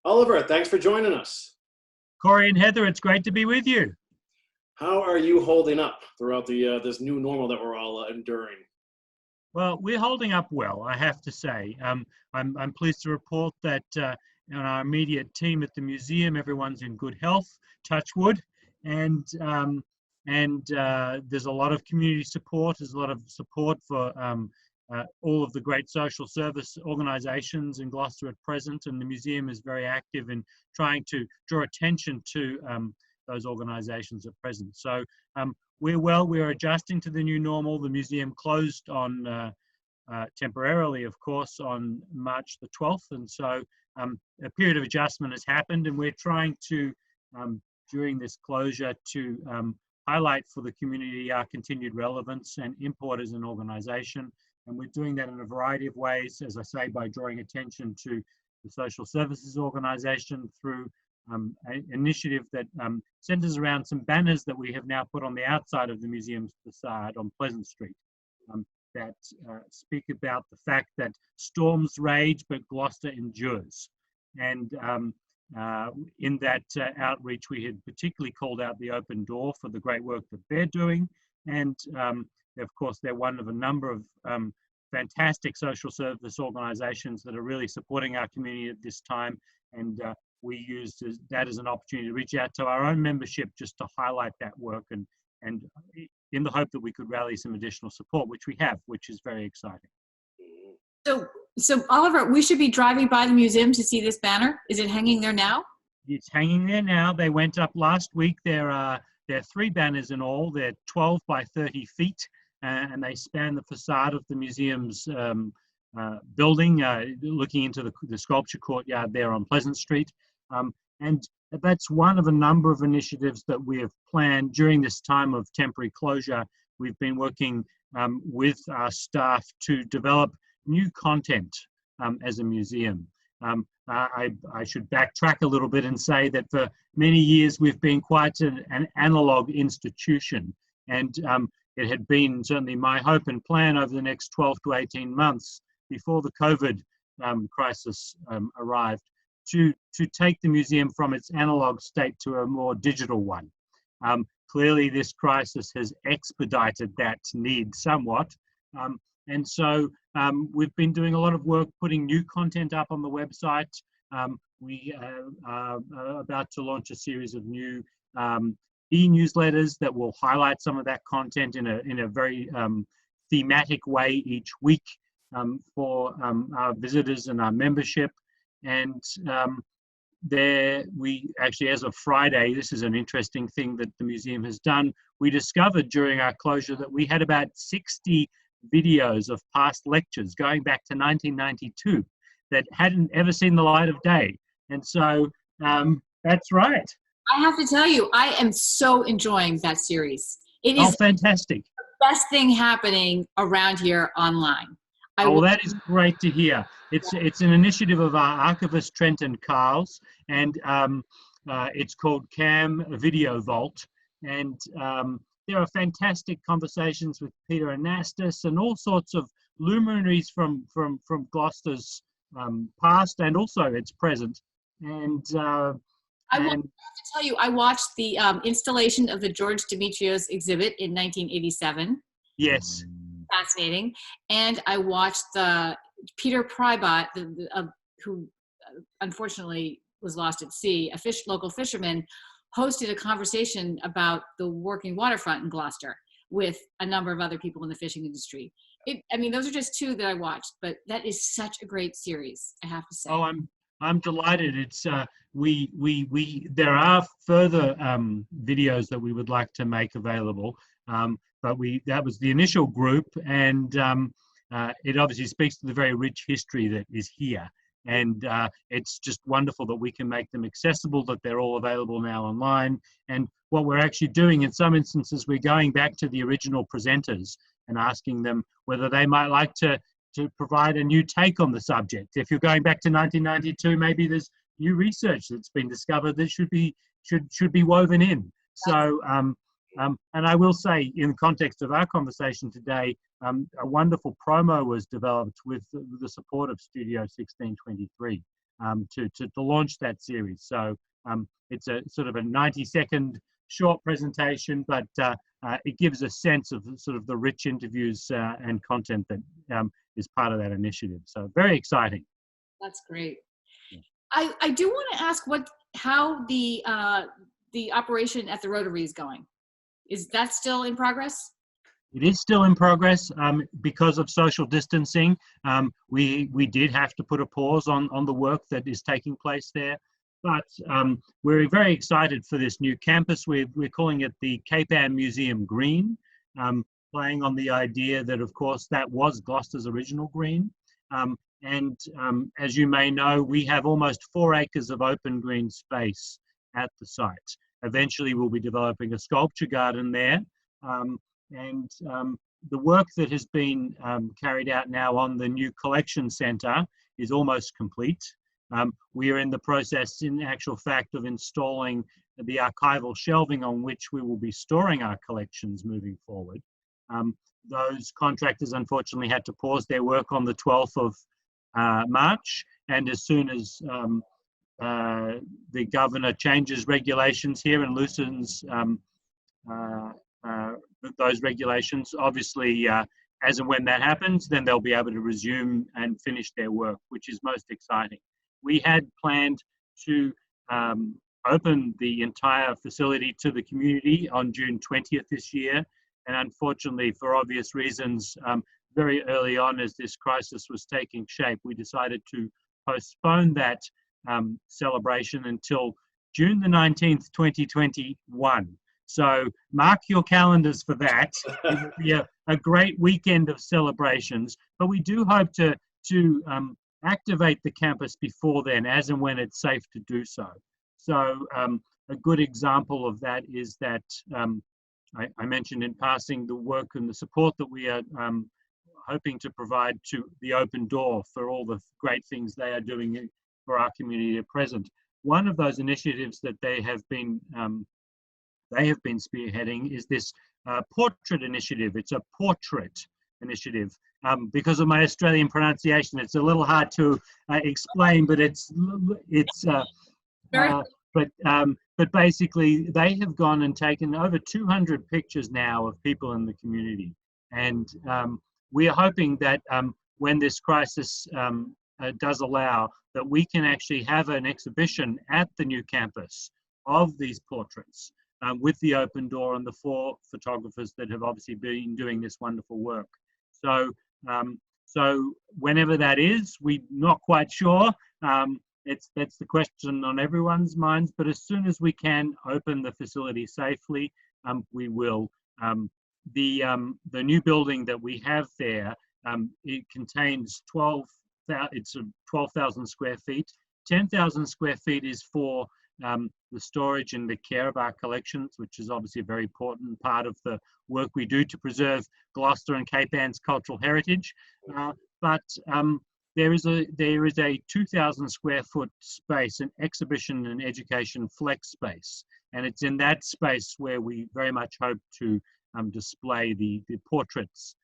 Oliver, thanks for joining us. Corey and Heather, it's great to be with you. How are you holding up throughout the this new normal that we're all enduring? Well, we're holding up well, I have to say. I'm pleased to report that in our immediate team at the museum, everyone's in good health, touch wood, and there's a lot of community support. There's a lot of support for all of the great social service organisations in Gloucester at present, and the museum is very active in trying to draw attention to those organisations at present. So we're adjusting to the new normal. The museum closed on temporarily, of course, on March the 12th, and so a period of adjustment has happened, and we're trying to, during this closure, to highlight for the community our continued relevance and import as an organisation. And we're doing that in a variety of ways, as I say, by drawing attention to the social services organisation through an initiative that centres around some banners that we have now put on the outside of the museum's facade on Pleasant Street that speak about the fact that storms rage but Gloucester endures. And in that outreach, we had particularly called out the Open Door for the great work that they're doing. And of course, they're one of a number of fantastic social service organisations that are really supporting our community at this time. And we used that as an opportunity to reach out to our own membership just to highlight that work and in the hope that we could rally some additional support, which we have, which is very exciting. So Oliver, we should be driving by the museum to see this banner. Is it hanging there now? It's hanging there now. They went up last week. There are 3 banners in all. They're 12 by 30 feet, and they span the facade of the museum's building, looking into the sculpture courtyard there on Pleasant Street. And that's one of a number of initiatives that we have planned during this time of temporary closure. We've been working with our staff to develop new content as a museum. I should backtrack a little bit and say that for many years we've been quite an analog institution, and it had been certainly my hope and plan over the next 12 to 18 months before the COVID crisis arrived to take the museum from its analog state to a more digital one. Clearly this crisis has expedited that need somewhat. And so we've been doing a lot of work putting new content up on the website. We are about to launch a series of new e-newsletters that will highlight some of that content in a very thematic way each week for our visitors and our membership. And we actually, as of Friday, this is an interesting thing that the museum has done. We discovered during our closure that we had about 60 videos of past lectures going back to 1992 that hadn't ever seen the light of day. And so that's right. I have to tell you, I am so enjoying that series. It is fantastic. The best thing happening around here online. Well, that is great to hear. It's an initiative of our archivist Trenton Carls, and it's called CAM Video Vault. And there are fantastic conversations with Peter Anastas and all sorts of luminaries from Gloucester's past and also its present. And I have to tell you, I watched the installation of the George Demetrios exhibit in 1987. Yes. Fascinating. And I watched the Peter Prybot, who unfortunately was lost at sea, a local fisherman, hosted a conversation about the working waterfront in Gloucester with a number of other people in the fishing industry. I mean, those are just 2 that I watched, but that is such a great series, I have to say. Oh, I'm delighted. It's there are further videos that we would like to make available, but that was the initial group, and it obviously speaks to the very rich history that is here. And it's just wonderful that we can make them accessible, that they're all available now online. And what we're actually doing in some instances, we're going back to the original presenters and asking them whether they might like to provide a new take on the subject. If you're going back to 1992, maybe there's new research that's been discovered that should be woven in. So, and I will say, in the context of our conversation today, a wonderful promo was developed with the support of Studio 1623. to launch that series. So it's a sort of a 90-second short presentation, but it gives a sense of sort of the rich interviews and content that is part of that initiative. So very exciting. That's great. Yeah. I do want to ask how the operation at the Rotary is going. Is that still in progress? It is still in progress because of social distancing. We did have to put a pause on the work that is taking place there. But we're very excited for this new campus. We're calling it the Cape Ann Museum Green, playing on the idea that, of course, that was Gloucester's original green. As you may know, we have almost 4 acres of open green space at the site. Eventually, we'll be developing a sculpture garden there. The work that has been carried out now on the new collection centre is almost complete. We are in the process, in actual fact, of installing the archival shelving on which we will be storing our collections moving forward. Those contractors unfortunately had to pause their work on the 12th of March, and as soon as the governor changes regulations here and loosens those regulations, obviously, as and when that happens, then they'll be able to resume and finish their work, which is most exciting. We had planned to open the entire facility to the community on June 20th this year, and unfortunately, for obvious reasons, very early on as this crisis was taking shape, we decided to postpone that celebration until June the 19th, 2021. So mark your calendars for that. It will be a great weekend of celebrations, but we do hope to activate the campus before then, as and when it's safe to do so. So a good example of that is that I mentioned in passing the work and the support that we are hoping to provide to the Open Door for all the great things they are doing for our community at present. One of those initiatives that they have been spearheading is this portrait initiative. It's a portrait initiative. Because of my Australian pronunciation, it's a little hard to explain, but but basically they have gone and taken over 200 pictures now of people in the community, and we are hoping that when this crisis does allow, that we can actually have an exhibition at the new campus of these portraits with the Open Door and the 4 photographers that have obviously been doing this wonderful work. So whenever that is, we're not quite sure. That's the question on everyone's minds, but as soon as we can open the facility safely, we will. The new building that we have there, it contains 12,000 square feet. 10,000 square feet is for the storage and the care of our collections, which is obviously a very important part of the work we do to preserve Gloucester and Cape Ann's cultural heritage. But there is a 2,000 square foot space, an exhibition and education flex space, and it's in that space where we very much hope to display the portraits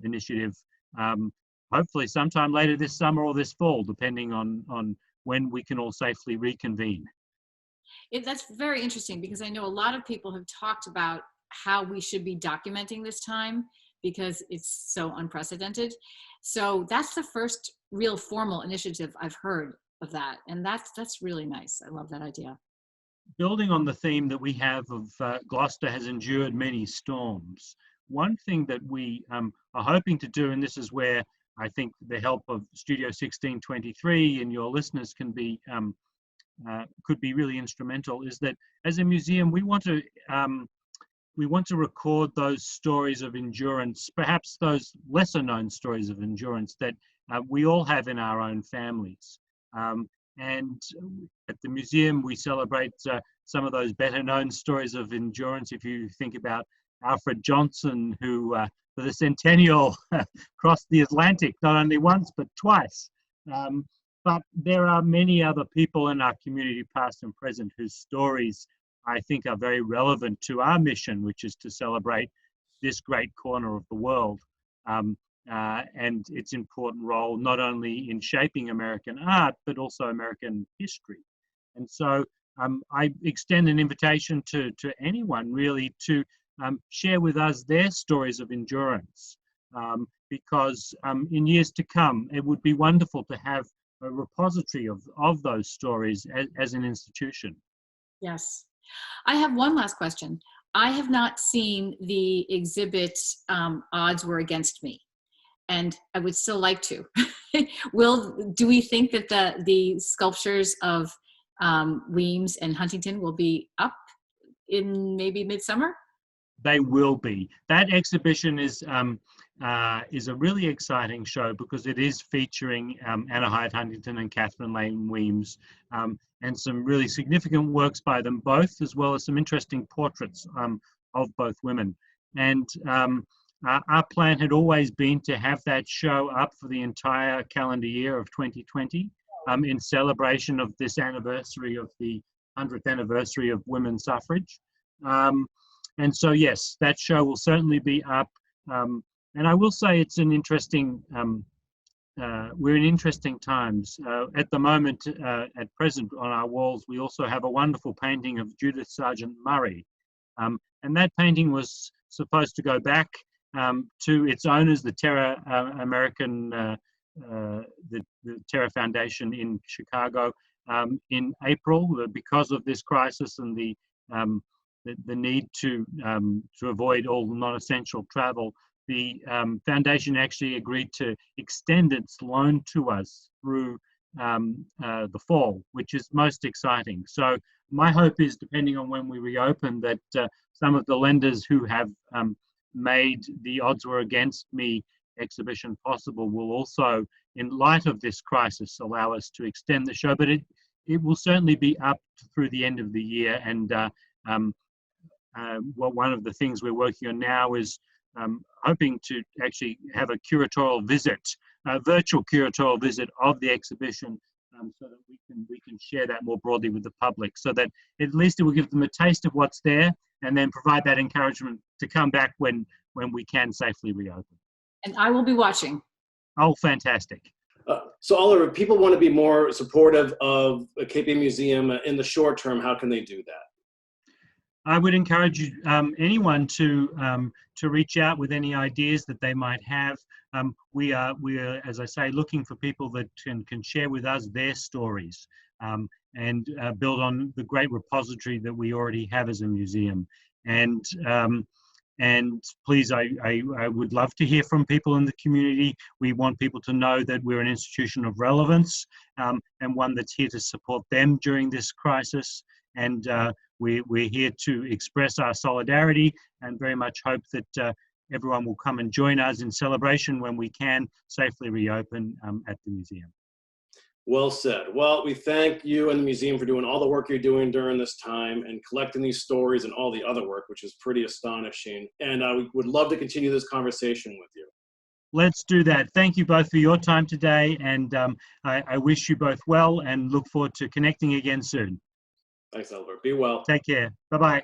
initiative, hopefully sometime later this summer or this fall, depending on when we can all safely reconvene. That's very interesting, because I know a lot of people have talked about how we should be documenting this time because it's so unprecedented. So that's the first real formal initiative I've heard of that. And that's really nice. I love that idea. Building on the theme that we have of Gloucester has endured many storms, one thing that we are hoping to do, and this is where I think the help of Studio 1623 and your listeners can be could be really instrumental, is that as a museum we want to record those stories of endurance, perhaps those lesser known stories of endurance that we all have in our own families. And at the museum we celebrate some of those better known stories of endurance. If you think about Alfred Johnson, who for the centennial crossed the Atlantic not only once but twice. But there are many other people in our community, past and present, whose stories I think are very relevant to our mission, which is to celebrate this great corner of the world. and its important role not only in shaping American art, but also American history. And so I extend an invitation to anyone really to share with us their stories of endurance, because in years to come, it would be wonderful to have a repository of those stories as an institution. Yes. I have one last question. I have not seen the exhibit, Odds Were Against Me, and I would still like to. Do we think that the sculptures of Weems and Huntington will be up in maybe midsummer? They will be. That exhibition is a really exciting show because it is featuring Anna Hyde Huntington and Catherine Lane Weems, and some really significant works by them both, as well as some interesting portraits of both women. And our plan had always been to have that show up for the entire calendar year of 2020 in celebration of this anniversary of the 100th anniversary of women's suffrage. And so, yes, that show will certainly be up. And I will say it's an interesting, we're in interesting times. At the moment, at present, on our walls, we also have a wonderful painting of Judith Sargent Murray. And that painting was supposed to go back to its owners, the Terra the Terra Foundation in Chicago, in April. Because of this crisis and the need to avoid all non-essential travel, the foundation actually agreed to extend its loan to us through the fall, which is most exciting. So my hope is, depending on when we reopen, that some of the lenders who have made the Odds Were Against Me exhibition possible will also, in light of this crisis, allow us to extend the show. But it will certainly be up through the end of the year. And one of the things we're working on now is hoping to actually have a curatorial visit, a virtual curatorial visit of the exhibition, so that we can share that more broadly with the public, so that at least it will give them a taste of what's there, and then provide that encouragement to come back when we can safely reopen. And I will be watching. Oh, fantastic. So Oliver, if people want to be more supportive of a KP Museum in the short term, how can they do that? I would encourage anyone to reach out with any ideas that they might have. We are, as I say, looking for people that can share with us their stories, and build on the great repository that we already have as a museum. And please, I would love to hear from people in the community. We want people to know that we're an institution of relevance, and one that's here to support them during this crisis. And we're here to express our solidarity, and very much hope that everyone will come and join us in celebration when we can safely reopen at the museum. Well said. Well, we thank you and the museum for doing all the work you're doing during this time and collecting these stories and all the other work, which is pretty astonishing. And we would love to continue this conversation with you. Let's do that. Thank you both for your time today, and I wish you both well and look forward to connecting again soon. Thanks, Oliver. Be well. Take care. Bye-bye.